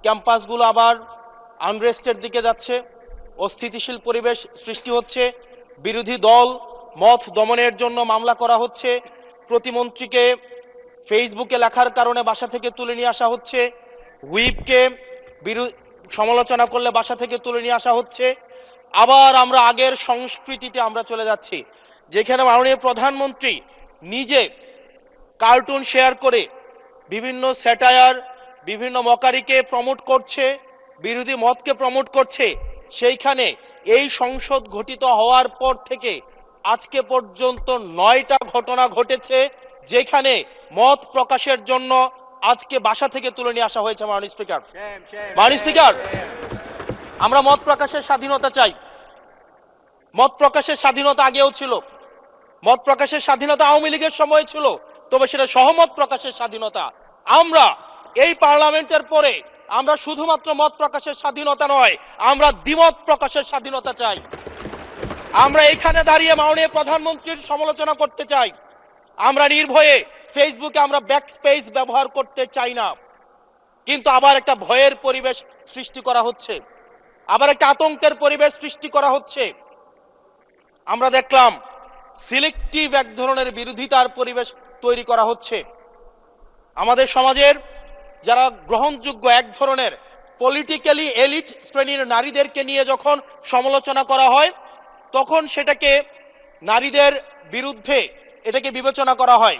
ক্যাম্পাসগুলো আবার আনরেস্টের দিকে যাচ্ছে, অস্থিতিশীল পরিবেশ সৃষ্টি হচ্ছে, বিরোধী দল মত দমনের জন্য মামলা করা হচ্ছে, প্রতিমন্ত্রীকে ফেসবুকে লেখার কারণে বাসা থেকে তুলে নিয়ে আসা হচ্ছে, হুইপকে সমালোচনা করলে বাসা থেকে তুলে নিয়ে আসা হচ্ছে। আবার আমরা আগের সংস্কৃতিতে আমরা চলে যাচ্ছি, যেখানে মাননীয় প্রধানমন্ত্রী নিজে কার্টুন শেয়ার করে বিভিন্ন স্যাটায়ার, বিভিন্ন মকারিকে প্রমোট করছে, বিরোধী মতকে প্রমোট করছে। সেইখানে এই সংসদ গঠিত হওয়ার পর থেকে আজকে পর্যন্ত 9টা ঘটনা ঘটেছে, যেখানে মত প্রকাশের জন্য আজকে বাসা থেকে তুলে নিয়ে আসা হয়েছে। মাননীয় স্পিকার, মাননীয় স্পিকার, আমরা মত প্রকাশের স্বাধীনতা চাই। মত প্রকাশের স্বাধীনতা আগেও ছিল, মত প্রকাশের স্বাধীনতা আওয়ামী লীগের সময় ছিল, তবে সেটা সহমত প্রকাশের স্বাধীনতা। আমরা এই পার্লামেন্টের পরে আমরা শুধুমাত্র মত প্রকাশের স্বাধীনতা নয়, আমরা দ্বিমত প্রকাশের স্বাধীনতা চাই। আমরা এখানে দাঁড়িয়ে মাননীয় প্রধানমন্ত্রীর সমালোচনা করতে চাই। আমরা নির্ভয়ে ফেসবুকে আমরা ব্যাকস্পেস ব্যবহার করতে চাই না। কিন্তু আবার একটা ভয়ের পরিবেশ সৃষ্টি করা হচ্ছে, আবার একটা আতঙ্কের পরিবেশ সৃষ্টি করা হচ্ছে। আমরা দেখলাম সিলেক্টিভ এক ধরনের বিরোধিতার পরিবেশ তৈরি করা হচ্ছে। আমাদের সমাজের যারা গ্রহণযোগ্য এক ধরনের পলিটিক্যালি এলিট শ্রেণীর নারীদেরকে নিয়ে যখন সমালোচনা করা হয়, তখন সেটাকে নারীদের বিরুদ্ধে এটাকে বিবেচনা করা হয়।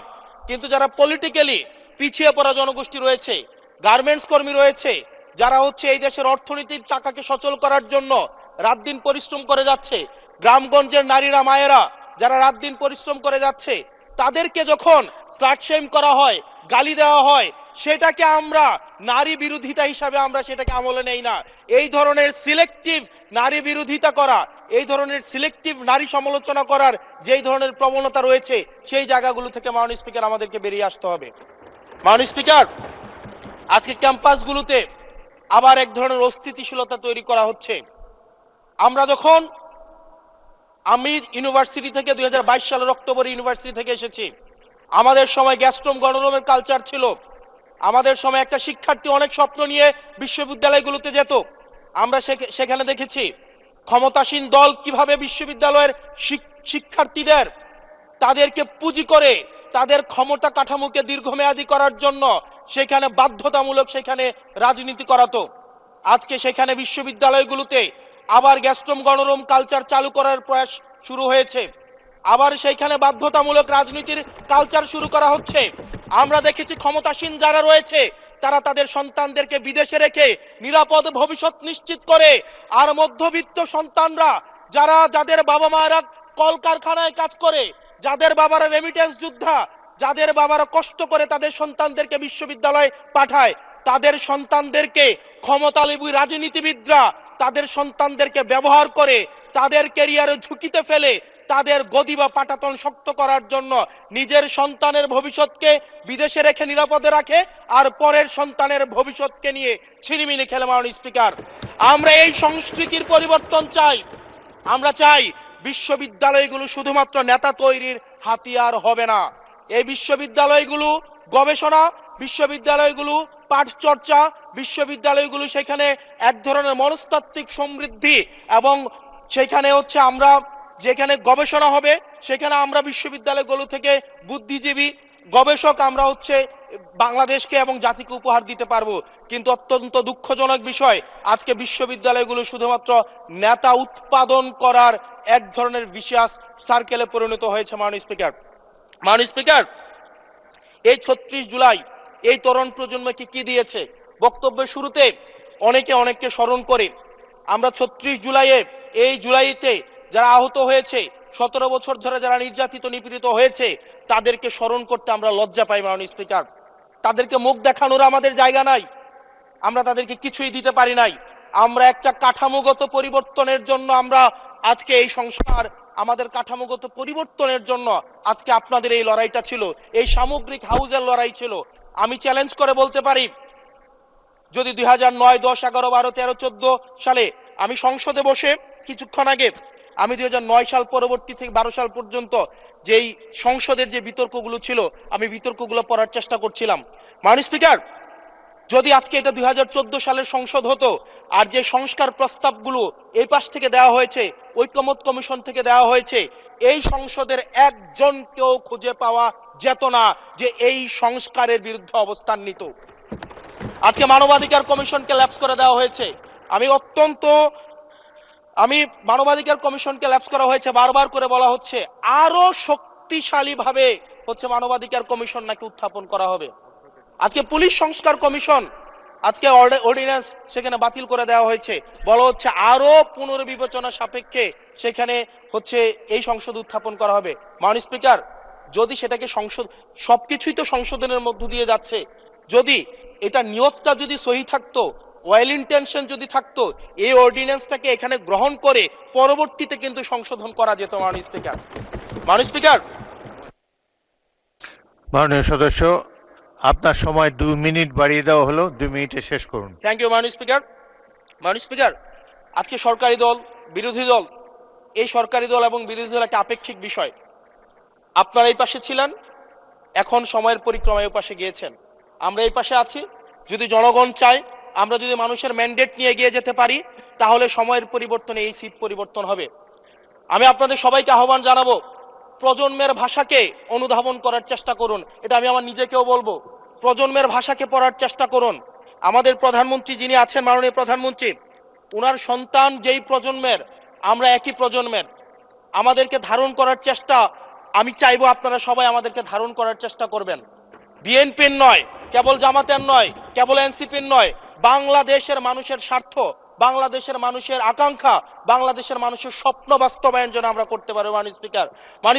কিন্তু যারা পলিটিক্যালি পিছিয়ে পড়া জনগোষ্ঠী রয়েছে, গার্মেন্টস কর্মী রয়েছে, যারা হচ্ছে এই দেশের অর্থনীতির চাকাকে সচল করার জন্য রাত দিন পরিশ্রম করে যাচ্ছে, গ্রামগঞ্জের নারীরা মায়েরা যারা রাত দিন পরিশ্রম করে যাচ্ছে, তাদেরকে যখন স্লাট শেম করা হয়, গালি দেওয়া হয়, সেটাকে আমরা নারী বিরোধিতা হিসাবে আমরা সেটাকে আমলে নেই না। এই ধরনের সিলেক্টিভ নারী বিরোধিতা করা, এই ধরনের সিলেক্টিভ নারী সমালোচনা করার যেই ধরনের প্রবণতা রয়েছে, সেই জায়গাগুলো থেকে মাননীয় স্পিকার আমাদেরকে বেরিয়ে আসতে হবে। মাননীয় স্পিকার, আজকে ক্যাম্পাসগুলোতে আবার এক ধরনের অস্থিতিশীলতা তৈরি করা হচ্ছে। আমরা যখন আমি ইউনিভার্সিটি থেকে 2022 সালের অক্টোবরে ইউনিভার্সিটি থেকে এসেছি, আমাদের সময় গ্যাস্ট্রোম গণরুমের কালচার ছিল। আমাদের সময় একটা শিক্ষার্থী অনেক স্বপ্ন নিয়ে বিশ্ববিদ্যালয়গুলোতে যেত। আমরা সেখানে দেখেছি ক্ষমতাসীন দল কিভাবে বিশ্ববিদ্যালয়ের শিক্ষার্থীদের তাদেরকে পুঁজি করে তাদের ক্ষমতা কাঠামোকে দীর্ঘমেয়াদী করার জন্য সেখানে বাধ্যতামূলক সেখানে রাজনীতি করাতো। আজকে সেখানে বিশ্ববিদ্যালয়গুলোতে আবার গ্যাস্ট্রোম গণরুম কালচার চালু করার প্রয়াস শুরু হয়েছে, আবার সেইখানে বাধ্যতামূলক রাজনীতির কালচার শুরু করা হচ্ছে। আমরা দেখেছি ক্ষমতাসীন যারা রয়েছে তারা তাদের সন্তানদেরকে বিদেশে রেখে নিরাপদ ভবিষ্যৎ নিশ্চিত করে, আর মধ্যবিত্ত সন্তানরা যাদের বাবা মায়েরা কলকারখানায় কাজ করে, যাদের বাবারা রেমিটেন্স যোদ্ধা, যাদের বাবারা কষ্ট করে তাদের সন্তানদেরকে বিশ্ববিদ্যালয়ে পাঠায়, তাদের সন্তানদেরকে ক্ষমতালোভী রাজনীতিবিদরা তাদের সন্তানদেরকে ব্যবহার করে তাদের ক্যারিয়ারে ঝুঁকিতে ফেলে তাদের গদি বা পাটাতন শক্ত করার জন্য নিজের সন্তানের ভবিষ্যৎকে বিদেশে রেখে নিরাপদে রাখে, আর পরের সন্তানের ভবিষ্যৎকে নিয়ে ছিনিমিনি খেলে। মাননীয় স্পিকার, আমরা এই সংস্কৃতির পরিবর্তন চাই। আমরা চাই বিশ্ববিদ্যালয়গুলো শুধুমাত্র নেতা তৈরির হাতিয়ার হবে না। এই বিশ্ববিদ্যালয়গুলো গবেষণা, বিশ্ববিদ্যালয়গুলো পাঠচর্চা, বিশ্ববিদ্যালয়গুলো সেখানে এক ধরনের মনস্তাত্ত্বিক সমৃদ্ধি, এবং সেখানে হচ্ছে আমরা যেখানে গবেষণা হবে সেখানে আমরা বিশ্ববিদ্যালয়গুলো থেকে বুদ্ধিজীবী গবেষক আমরা হচ্ছে বাংলাদেশকে এবং জাতিকে উপহার দিতে পারবো। কিন্তু অত্যন্ত দুঃখজনক বিষয়, আজকে বিশ্ববিদ্যালয়গুলো শুধুমাত্র নেতা উৎপাদন করার এক ধরনের বিশেষ সার্কেলে পরিণত হয়েছে। মাননীয় স্পিকার, মাননীয় স্পিকার, এই 36 জুলাই এই তরুণ প্রজন্মকে কি দিয়েছে? বক্তব্যের শুরুতে অনেককে স্মরণ করে আমরা 36 জুলাইয়ে, এই জুলাইতে যারা আহত হয়েছে, 17 বছর ধরে যারা নির্যাতিত নিপীড়িত হয়েছে, তাদেরকে স্মরণ করতে আমরা লজ্জা পাই। মাননীয় স্পিকার, তাদেরকে মুখ দেখানোর আমাদের জায়গা নাই, আমরা তাদেরকে কিছুই দিতে পারি নাই। আমরা একটা কাঠামোগত পরিবর্তনের জন্য আমরা আজকে এই সংস্কার, আমাদের কাঠামোগত পরিবর্তনের জন্য আজকে আপনাদের এই লড়াইটা ছিল, এই সামগ্রিক হাউজের লড়াই ছিল। আমি চ্যালেঞ্জ করে বলতে পারি, যদি 2009, 10, 11, 12, 13, 14 সালে আমি সংসদে বসে কিছুক্ষণ আগে আমি 2009 সাল পরবর্তী থেকে 12 সাল পর্যন্ত যেই সংসদের যে বিতর্কগুলো ছিল, আমি বিতর্কগুলো পড়ার চেষ্টা করছিলাম। মাননীয় স্পিকার, যদি আজকে এটা 2014 সালের সংসদ হতো, আর যে সংস্কার প্রস্তাবগুলো এই পাশ থেকে দেওয়া হয়েছে, ঐকমত্য কমিশন থেকে দেওয়া হয়েছে, এই সংসদের একজনকেও খুঁজে পাওয়া যেত না যে এই সংস্কারের বিরুদ্ধে অবস্থান নিত। আজকে মানবাধিকার কমিশনকে ল্যাপস করে দেওয়া হয়েছে। মানবাধিকার কমিশনকে ল্যাপস করা হয়েছে, বারবার করে বলা হচ্ছে আরো শক্তিশালীভাবে হচ্ছে মানবাধিকার কমিশন নাকি উত্থাপন করা হবে। আজকে পুলিশ সংস্কার কমিশন, আজকে অর্ডিন্যান্স সেখানে বাতিল করে দেওয়া হয়েছে, বলা হচ্ছে আরো পুনর্বিবেচনা সাপেক্ষে সেখানে হচ্ছে এই সংসদ উত্থাপন করা হবে। মাননীয় স্পিকার, যদি সেটাকে সংসদ, সবকিছুই তো সংশোধনের মধ্য দিয়ে যাচ্ছে, যদি এটা নিয়তটা যদি সহি থাকতো, ওয়েল ইন্টেনশন যদি থাকতো, এই অর্ডিন্যান্সটাকে এখানে গ্রহণ করে পরবর্তীতে কিন্তু সংশোধন করা যেত। মাননীয় স্পিকার, মাননীয় সদস্য, আপনার সময় 2 মিনিট বাড়িয়ে দেওয়া হলো, 2 মিনিটে শেষ করুন। থ্যাংক ইউ মাননীয় স্পিকার। মাননীয় স্পিকার, আজকে সরকারি দল বিরোধী দল, এই সরকারি দল এবং বিরোধী দল একটা আপেক্ষিক বিষয়। আপনারা এই পাশে ছিলেন, এখন সময়ের পরিক্রমায় এই পাশে গিয়েছেন, আমরা এই পাশে আছি। যদি জনগণ চায়, আমরা যদি মানুষের ম্যান্ডেট নিয়ে এগিয়ে যেতে পারি, তাহলে সময়ের পরিবর্তনে এই সিট পরিবর্তন হবে। আমি আপনাদের সবাইকে আহ্বান জানাবো, প্রজন্মের ভাষাকে অনুধাবন করার চেষ্টা করুন। এটা আমি আমার নিজেকেও বলবো, প্রজন্মের ভাষাকে পড়ার চেষ্টা করুন। আমাদের প্রধানমন্ত্রী যিনি আছেন, মাননীয় প্রধানমন্ত্রী, ওনার সন্তান যেই প্রজন্মের, আমরা একই প্রজন্মের। আমাদেরকে ধারণ করার চেষ্টা, আমি চাইবো আপনারা সবাই আমাদেরকে ধারণ করার চেষ্টা করবেন। বিএনপির নয়, কেবল জামাতের নয়, কেবল এনসিপির নয়, বাংলাদেশের মানুষের স্বার্থ, বাংলাদেশের মানুষের আকাঙ্ক্ষা, বাংলাদেশের মানুষের স্বপ্ন বাস্তবায়ন যেন আমরা করতে পারি। মাননীয়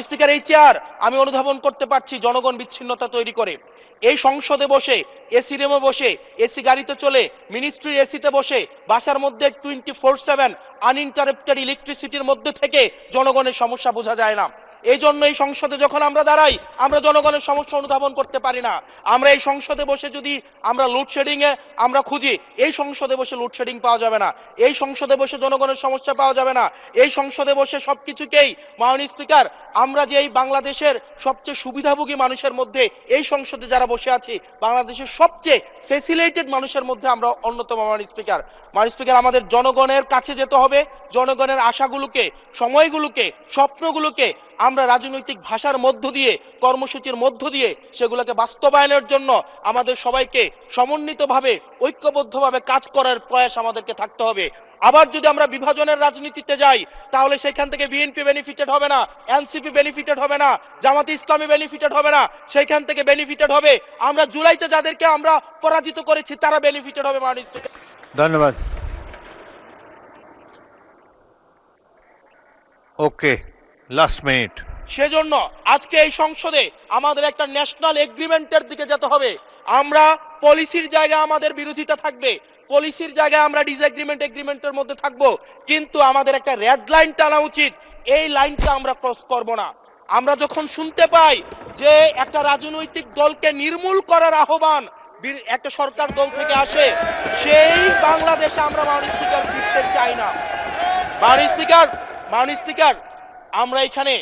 স্পিকার, এই চেয়ার আমি অনুধাবন করতে পারছি জনগণ বিচ্ছিন্নতা তৈরি করে। এই সংসদে বসে, এসি রুমে বসে, এসি গাড়িতে চলে, মিনিস্ট্রির এসিতে বসে, বাসার মধ্যে 24/7 আনইন্টারাপ্টেড ইলেকট্রিসিটির মধ্যে থেকে জনগণের সমস্যা বোঝা যায় না। এই জন্য এই সংসদে যখন আমরা দাঁড়াই, আমরা জনগণের সমস্যা অনুধাবন করতে পারি না। আমরা এই সংসদে বসে যদি আমরা লোডশেডিংয়ে আমরা খুঁজি, এই সংসদে বসে লোডশেডিং পাওয়া যাবে না, এই সংসদে বসে জনগণের সমস্যা পাওয়া যাবে না, এই সংসদে বসে সবকিছুকেই। মাননীয় স্পিকার, আমরা যে এই বাংলাদেশের সবচেয়ে সুবিধাভোগী মানুষের মধ্যে এই সংসদে যারা বসে আছি, বাংলাদেশের সবচেয়ে ফেসিলিটেড মানুষের মধ্যে আমরা অন্যতম। মাননীয় স্পিকার, আমাদের জনগণের কাছে যেতে হবে, জনগণের আশাগুলোকে, সময়গুলোকে, স্বপ্নগুলোকে আমরা রাজনৈতিক ভাষার মধ্য দিয়ে, কর্মসূচির মধ্য দিয়ে সেগুলোকে বাস্তবায়নের জন্য আমাদের সবাইকে সমন্বিতভাবে, ঐক্যবদ্ধভাবে কাজ করার প্রয়াস আমাদেরকে থাকতে হবে। আবার যদি আমরা বিভাজনের রাজনীতিতে যাই, তাহলে সেখান থেকে বিএনপি বেনিফিটেড হবে না, এনসিপি বেনিফিটেড হবে না, জামাতে ইসলামী বেনিফিটেড হবে না, সেইখান থেকে বেনিফিটেড হবে আমরা জুলাইতে যাদেরকে আমরা পরাজিত করেছি, তারা বেনিফিটেড হবে। মাননীয় স্পিকার, ধন্যবাদ। ওকে, লাস্ট মিনিট। সেজন্য আজকে এই সংসদে আমাদের একটা ন্যাশনাল এগ্রিমেন্টের দিকে যেতে হবে। আমরা পলিসির জায়গায় আমাদের বিরোধিতা থাকবে, পলিসির জায়গায় আমরা এগ্রিমেন্টের মধ্যে থাকবো, কিন্তু আমাদের একটা রেড লাইন টানা উচিত। এই লাইনটা আমরা ক্রস করব না। আমরা যখন শুনতে পাই যে একটা রাজনৈতিক দলকে নির্মূল করার আহ্বান একটা সরকার দল থেকে আসে, সেই বাংলাদেশে আমরা মাননীয় স্পিকার ফিরতে চাই না। মাননীয় স্পিকার, আমরা এখানে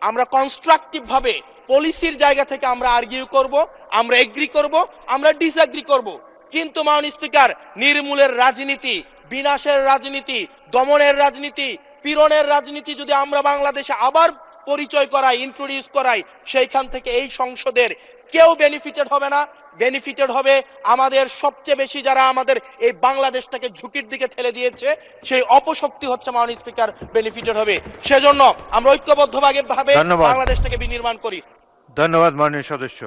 আমরা কনস্ট্রাকটিভ ভাবে পলিসির জায়গা থেকে আমরা আর্গিউ করব, আমরা এগ্রি করব, আমরা ডিসএগ্রি করব, কিন্তু মাননীয় স্পিকার, নির্মূলের রাজনীতি, বিনাশের রাজনীতি, দমনের রাজনীতি, পীড়নের রাজনীতি যদি আমরা বাংলাদেশে আবার পরিচয় করাই, ইন্ট্রোডিউস করাই, সেইখান থেকে এই সংসদের কেউ বেনিফিটেড হবে না। বেনিফিটেড হবে আমাদের সবচেয়ে বেশি যারা আমাদের এই বাংলাদেশটাকে ঝুঁকির দিকে ঠেলে দিয়েছে, সেই অপশক্তি হচ্ছে মাননীয় স্পিকার বেনিফিটেড হবে। সেজন্য আমরা ঐক্যবদ্ধভাবে বাংলাদেশটাকে বিনির্মাণ করি। ধন্যবাদ মাননীয় সদস্য।